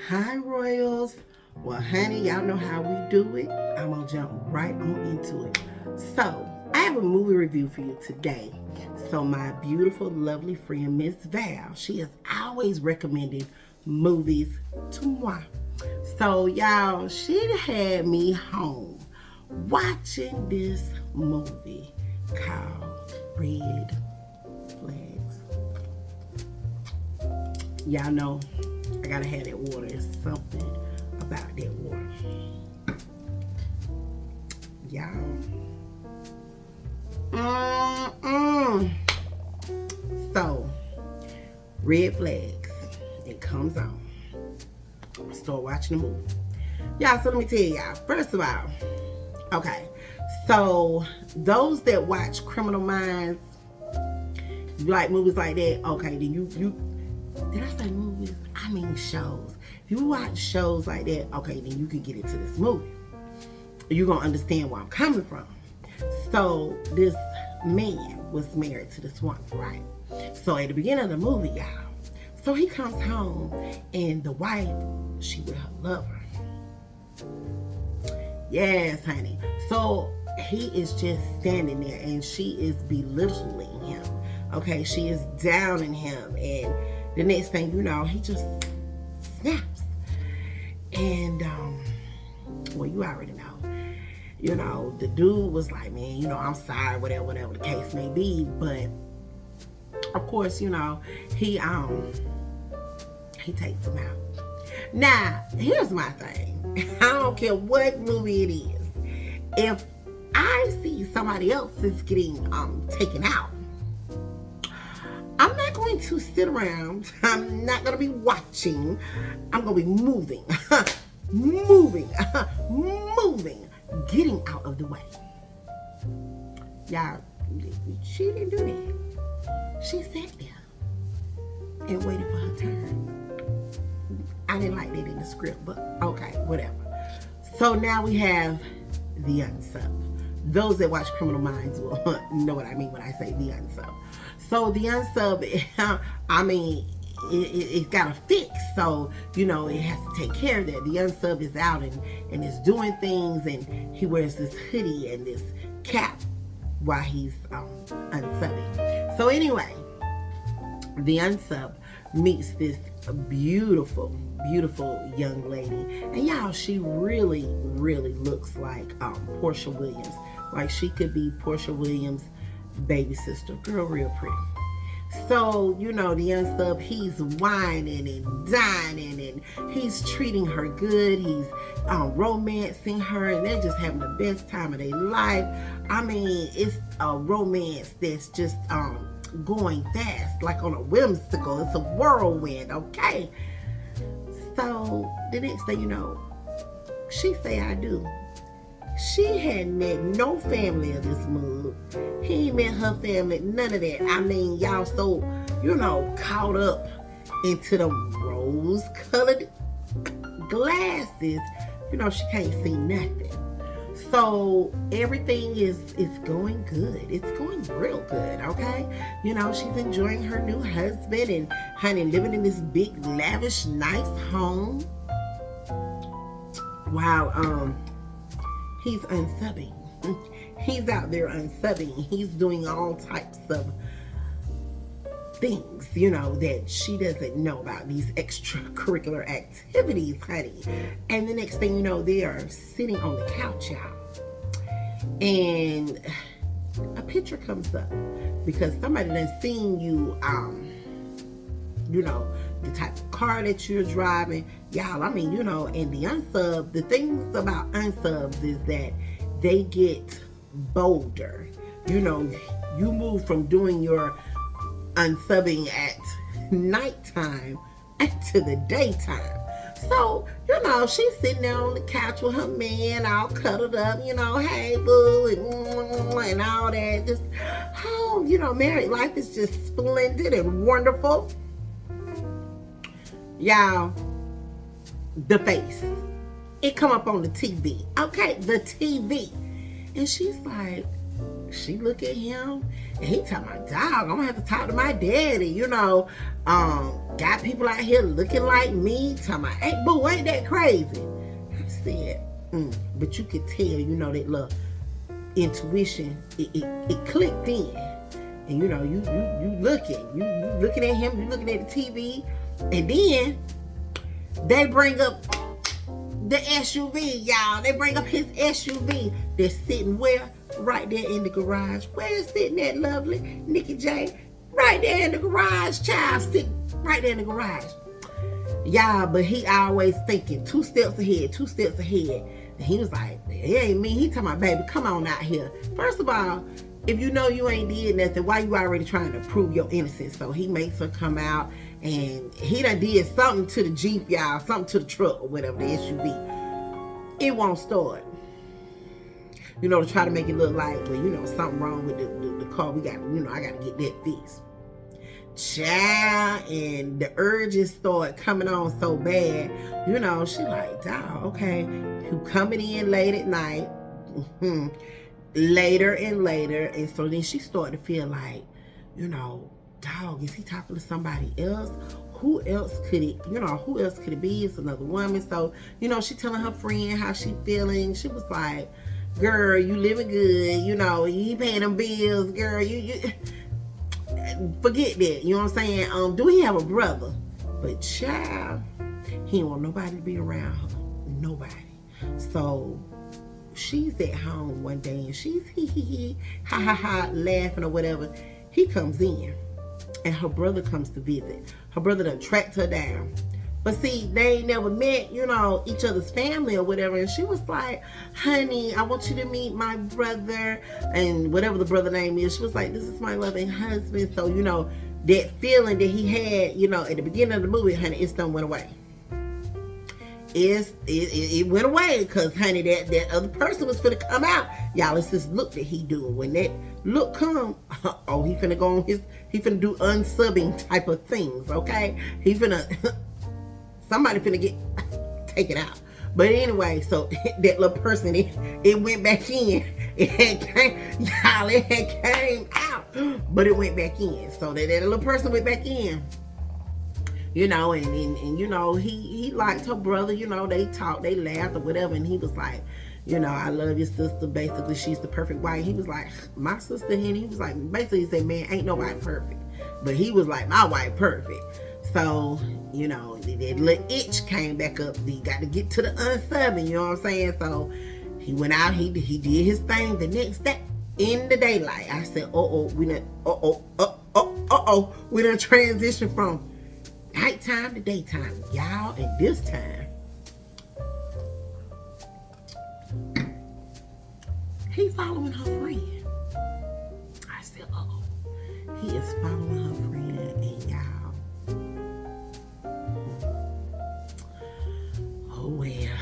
Hi, Royals. Well, honey, y'all know how we do it. I'm going to jump right on into it. So, I have a movie review for you today. So, my beautiful, lovely friend, Miss Val, she has always recommended movies to moi. So, y'all, she had me home watching this movie called Red Flags. Y'all know I gotta have that water. There's something about that water. Y'all. So, Red Flags. It comes on. Start watching the movie. Y'all, so let me tell y'all. First of all, okay. So, those that watch Criminal Minds, you like movies like that, okay, then you did I say movies? I mean shows. If you watch shows like that, okay, then you can get into this movie. You're going to understand where I'm coming from. So, this man was married to this woman, right? So, at the beginning of the movie, y'all, so he comes home and the wife, she with her lover. Yes, honey. So, he is just standing there and she is belittling him. Okay, she is downing him, and the next thing you know, he just snaps. And, well, you already know. You know, the dude was like, man, you know, I'm sorry, whatever the case may be. But, of course, you know, he takes him out. Now, here's my thing. I don't care what movie it is. If I see somebody else is getting taken out, I'm not going to sit around. I'm not going to be watching. I'm going to be moving. moving. Getting out of the way. Y'all, she didn't do that. She sat there and waited for her turn. I didn't like that in the script, but okay, whatever. So now we have the unsub. Those that watch Criminal Minds will know what I mean when I say the unsub. So the unsub, I mean, it got a fix. So, you know, it has to take care of that. The unsub is out and is doing things, and he wears this hoodie and this cap while he's unsubbing. So anyway, the unsub meets this beautiful young lady. And y'all, she really looks like Portia Williams. Like she could be Portia Williams' baby sister. Girl, real pretty. So, you know, the unsub, he's whining and dining and he's treating her good. He's romancing her, and they're just having the best time of their life. I mean, it's a romance that's just going fast, like on a whimsical. It's a whirlwind, okay? So, the next thing you know, she say, I do. She had met no family of this mug. He ain't met her family, none of that. I mean, y'all so, you know, caught up into the rose-colored glasses. You know, she can't see nothing. So, everything is going good. It's going real good, okay? You know, she's enjoying her new husband and, honey, living in this big, lavish, nice home. While, he's unsubbing. He's out there unsubbing. He's doing all types of things, you know, that she doesn't know about. These extracurricular activities, honey. And the next thing you know, they are sitting on the couch, y'all. And a picture comes up because somebody done seen you, you know, the type of car that you're driving. Y'all, I mean, you know, and the unsub, the things about unsubs is that they get bolder. You know, you move from doing your unsubbing at nighttime to the daytime. So, you know, she's sitting there on the couch with her man all cuddled up, you know, hey boo, and all that. Just, oh, you know, married life is just splendid and wonderful. Y'all, the face, it come up on the TV, okay, the TV, and she's like, she look at him and he talking about, dog, I'm gonna have to talk to my daddy, you know. Got people out here looking like me, talking about, hey boo, ain't that crazy? I said, but you could tell, you know, that little intuition, it clicked in. And you know, you looking at him, you looking at the TV, and then they bring up the SUV, y'all. They bring up his SUV. They're sitting where? Right there in the garage. Where is sitting that lovely Nikki J? Right there in the garage, child. Sitting right there in the garage. Y'all, but he always thinking 2 steps ahead, 2 steps ahead. And he was like, it ain't me. He talking about, baby, come on out here. First of all, if you know you ain't did nothing, why you already trying to prove your innocence? So he makes her come out, and he done did something to the Jeep, y'all, something to the truck or whatever, the SUV. It won't start. You know, to try to make it look like, well, you know, something wrong with the car. We got, you know, I got to get that fixed. Child, and the urges start coming on so bad. You know, she like, dog, okay, you coming in late at night. Later and later, and so then she started to feel like, you know, dog, is he talking to somebody else? Who else could it, you know, who else could it be? It's another woman. So, you know, she telling her friend how she feeling. She was like, girl, you living good, you know, you ain't paying them bills, girl, you forget that, you know what I'm saying? Do he have a brother? But child, he don't want nobody to be around her. Nobody. So she's at home one day and she's ha laughing or whatever. He comes in and her brother comes to visit. Her brother done tracked her down. But see, they ain't never met, you know, each other's family or whatever. And she was like, honey, I want you to meet my brother and whatever the brother name is. She was like, this is my loving husband. So, you know, that feeling that he had, you know, at the beginning of the movie, honey, it done went away. It went away because, honey, that other person was finna come out. Y'all, it's this look that he doing. When that look come, oh, he finna go on he finna do unsubbing type of things, okay? He finna, somebody finna get taken out. But anyway, so that little person, it went back in. It had came out, but it went back in. So that little person went back in. You know, and you know, he liked her brother, you know, they talked, they laughed or whatever, and he was like, you know, I love your sister, basically, she's the perfect wife. He was like, my sister, and he was like, basically he said, man, ain't nobody perfect. But he was like, my wife perfect. So, you know, that little itch came back up. He got to get to the unsubbing, you know what I'm saying? So he went out, he did his thing the next day in the daylight. I said, we done transition from nighttime to daytime, y'all, and this time he following her friend. I said, he is following her friend, and y'all, oh well,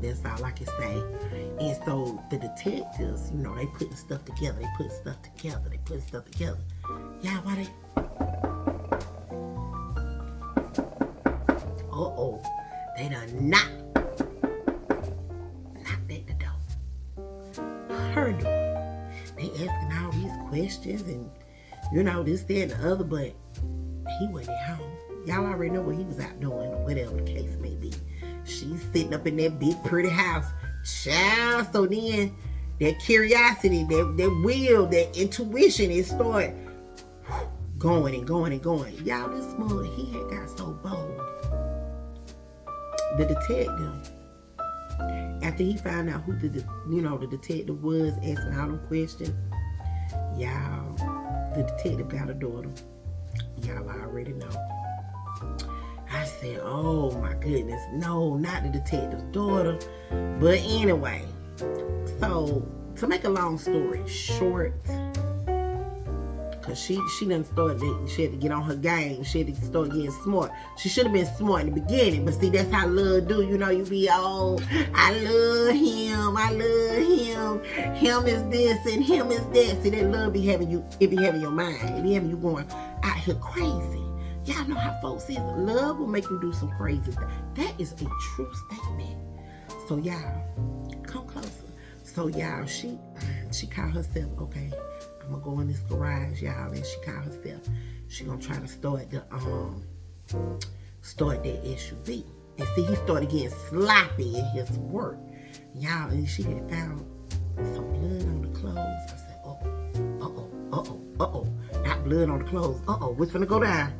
that's all I can say. And so the detectives, you know, they putting stuff together. Y'all, why they? They done knocked at the door. Her door. They asking all these questions and, you know, this, that, and the other, but he wasn't at home. Y'all already know what he was out doing, or whatever the case may be. She's sitting up in that big, pretty house. Child, so then that curiosity, that will, that intuition, it started going and going and going. Y'all, this mother, he had got so bold. The detective, after he found out who the detective was asking all them questions, y'all, the detective got a daughter. Y'all already know. I said, oh my goodness, no, not the detective's daughter. But anyway, so to make a long story short, because she done started, she had to get on her game. She had to start getting smart. She should have been smart in the beginning, but see, that's how love do. You know, you be, oh, I love him. Him is this and him is that. See, that love be having you, it be having your mind. It be having you going out here crazy. Y'all know how folks is. Love will make you do some crazy things. That is a true statement. So y'all, come closer. So y'all, she she called herself, okay, I'm gonna go in this garage, y'all, and she called herself. She gonna try to start that SUV. And see, he started getting sloppy in his work, y'all. And she had found some blood on the clothes. I said, uh-oh, not blood on the clothes. What's gonna go down?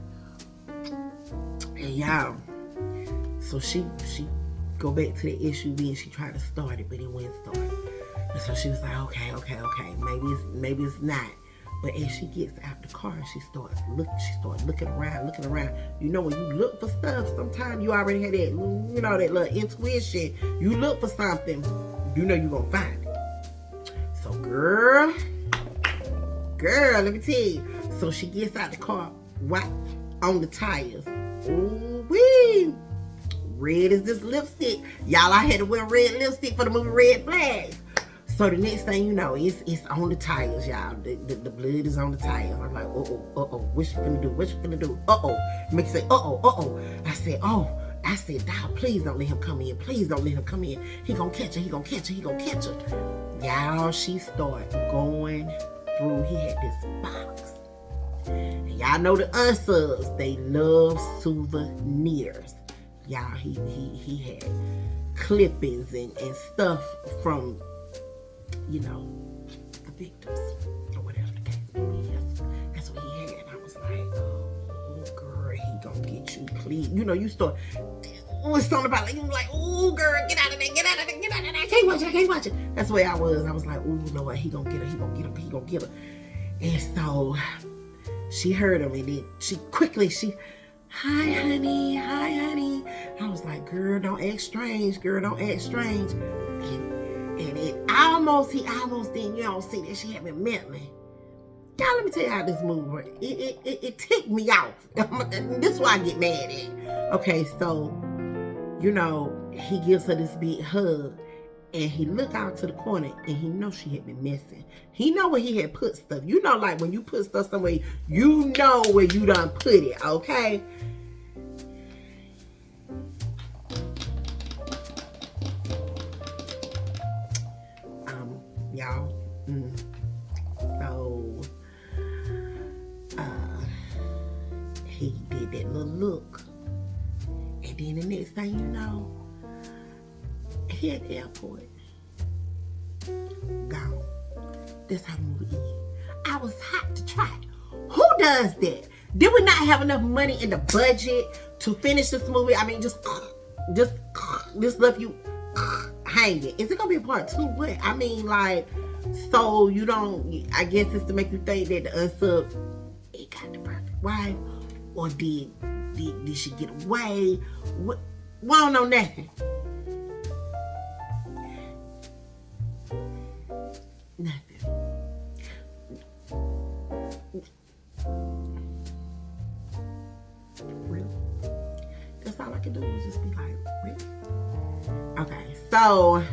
And y'all, so she go back to the SUV and she tried to start it, but it wouldn't start. And so she was like, okay, maybe it's not. But as she gets out the car, she starts looking around. You know, when you look for stuff, sometimes you already have that, you know, that little intuition. You look for something, you know you're gonna find it. So girl, let me tell you. So she gets out the car, right on the tires. Ooh wee! Red is this lipstick. Y'all, I had to wear red lipstick for the movie Red Flags. So the next thing you know, it's on the tires, y'all. The blood is on the tires. I'm like, what she gonna do? Make say, I said, dog, please don't let him come in. He gonna catch her. Y'all, she started going through. He had this box. And y'all know the unsubs, they love souvenirs. Y'all, he had clippings and stuff from, you know, the victims or whatever the case may be. That's what he had. And I was like, oh girl, he gonna get you, please. You know, you start, what's something about like, you like, oh girl, get out of there. I can't watch it. That's the way I was. I was like, oh Lord, he gonna get her. And so she heard him, and then she quickly, hi honey. I was like, girl, don't act strange. And he almost didn't, you know, see that she had been mentally. Y'all, let me tell you how this movie works. It ticked me off. This is why I get mad at. Okay, so, you know, he gives her this big hug, and he look out to the corner, and he knows she had been missing. He know where he had put stuff. You know, like when you put stuff somewhere, you know where you done put it, okay? Y'all, so he did that little look, and then the next thing you know, he at the airport, gone. That's how the movie is. I was hot to try. Who does that? Did we not have enough money in the budget to finish this movie? I mean, just left you hanging. Is it gonna be a part 2? What? I mean, like, so you don't, I guess it's to make you think that the unsub, it got the perfect wife, or did she get away? What? We don't know nothing. Really? That's all I can do is just be like, really? Okay, so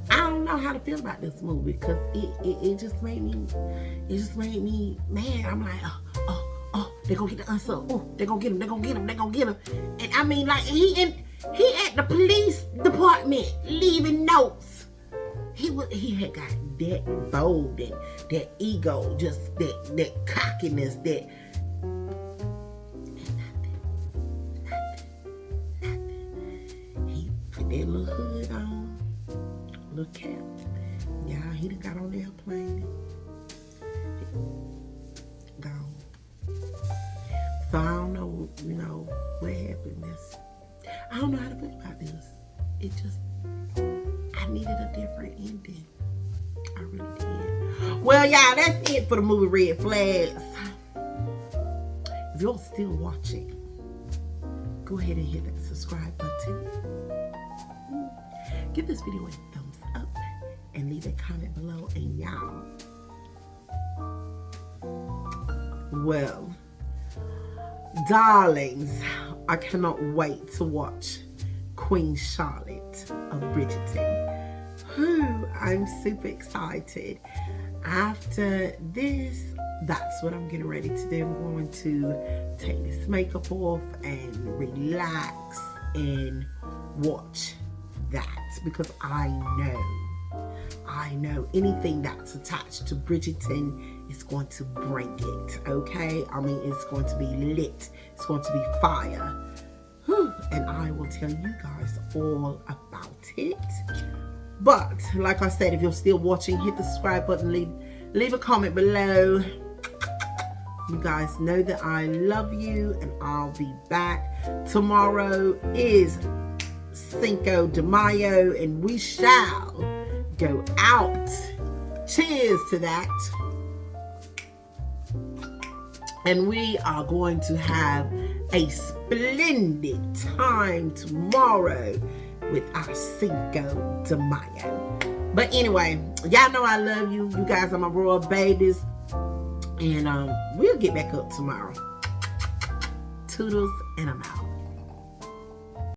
I don't know how to feel about this movie because it just made me mad. I'm like, oh, they're gonna get the unsub. Oh, they're gonna get him. And I mean, like, he at the police department leaving notes. He had got that bold and that ego, just that cockiness, that nothing. He put that little hood on, little cap. Yeah, he done got on the airplane. Gone. So I don't know, you know, what happened. I don't know how to feel about this. It just, I needed a different ending. I really did. Well, y'all, that's it for the movie Red Flags. If you're still watching, go ahead and hit that subscribe button. Give this video a thumbs up and leave a comment below. And y'all, well, darlings, I cannot wait to watch Queen Charlotte of Bridgerton. I'm super excited. After this, that's what I'm getting ready to do. I'm going to take this makeup off and relax and watch that, because I know I know anything that's attached to Bridgerton is going to bring it, okay? I mean, it's going to be lit. It's going to be fire. Whew. And I will tell you guys all about it. But, like I said, if you're still watching, hit the subscribe button. Leave a comment below. You guys know that I love you, and I'll be back. Tomorrow is Cinco de Mayo, and we shall go out. Cheers to that. And we are going to have a splendid time tomorrow with our Cinco de Mayo. But anyway, y'all know I love you. You guys are my royal babies. And we'll get back up tomorrow. Toodles, and I'm out.